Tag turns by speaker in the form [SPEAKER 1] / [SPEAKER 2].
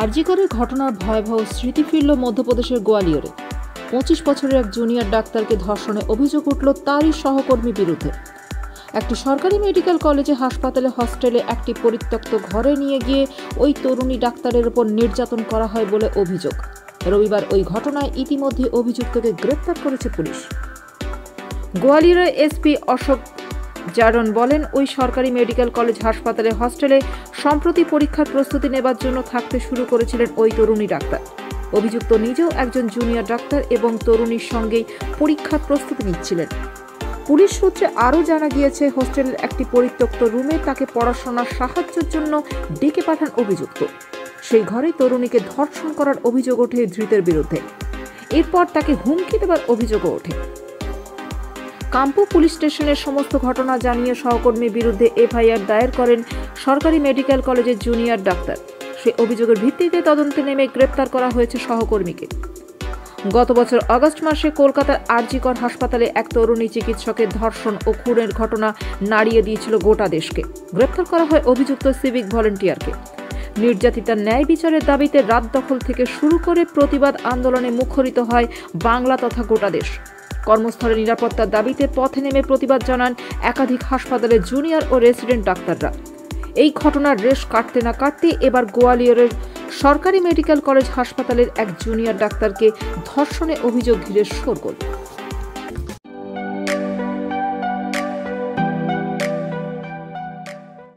[SPEAKER 1] আরজি করের ঘটনার ভয়াবহ স্মৃতি ফিরল মধ্যপ্রদেশের গোয়ালিয়রে। 25 বছরের এক জুনিয়র ডাক্তারকে ধর্ষণে অভিযোগ উঠল তারই সহকর্মীর বিরুদ্ধে। একটি সরকারি মেডিকেল কলেজে হাসপাতালে হস্টেলে একটি পরিত্যক্ত ঘরে নিয়ে গিয়ে ওই তরুণী ডাক্তারের উপর নির্যাতন করা হয় বলে অভিযোগ। রবিবার ওই ঘটনায় ইতিমধ্যে অভিযুক্তকে গ্রেপ্তার করেছে পুলিশ। গোয়ালিয়রের এসপি অশোক জারন বলেন, ওই সরকারি মেডিকেল কলেজ হাসপাতালে হস্টেলে সম্প্রতি পরীক্ষার প্রস্তুতি নেবার জন্য থাকতে শুরু করেছিলেন ওই তরুণী ডাক্তার। অভিযুক্ত নিজেও একজন জুনিয়র ডাক্তার এবং তরুণীর সঙ্গেই পরীক্ষার প্রস্তুতি নিচ্ছিলেন। পুলিশ সূত্রে আরও জানা গিয়েছে, হোস্টেলের একটি পরিত্যক্ত রুমে তাকে পড়াশোনার সাহায্যের জন্য ডেকে পাঠান অভিযুক্ত। সেই ঘরে তরুণীকে ধর্ষণ করার অভিযোগ ওঠে ধৃতের বিরুদ্ধে। এরপর তাকে হুমকি দেবার অভিযোগও ওঠে। কাম্পু পুলিশ স্টেশনের সমস্ত ঘটনা জানিয়ে সহকর্মীর বিরুদ্ধে এফআইআর দায়ের করেন সরকারি মেডিকেল কলেজের জুনিয়র ডাক্তার। সেই অভিযোগের ভিত্তিতে তদন্তে নেমে গ্রেপ্তার করা হয়েছে সহকর্মীকে। গত বছর আগস্ট মাসে কলকাতার আরজি কর হাসপাতালে এক তরুণী চিকিৎসকের ধর্ষণ ও খুনের ঘটনা নাড়িয়ে দিয়েছিল গোটা দেশকে। গ্রেপ্তার করা হয় অভিযুক্ত সিভিক ভলেন্টিয়ারকে। নির্যাতিতার ন্যায় বিচারের দাবিতে রাত দখল থেকে শুরু করে প্রতিবাদ আন্দোলনে মুখরিত হয় বাংলা তথা গোটা দেশ। কর্মস্থলে নিরাপত্তার দাবিতে পথে নেমে প্রতিবাদ জানান একাধিক হাসপাতালের জুনিয়র ও রেসিডেন্ট ডাক্তাররা। এই ঘটনার রেশ কাটতে না কাটতে এবার গোয়ালিয়রের সরকারি মেডিকেল কলেজ হাসপাতালের এক জুনিয়র ডাক্তারকে ধর্ষণে অভিযোগ ঘিরে শোরগোল।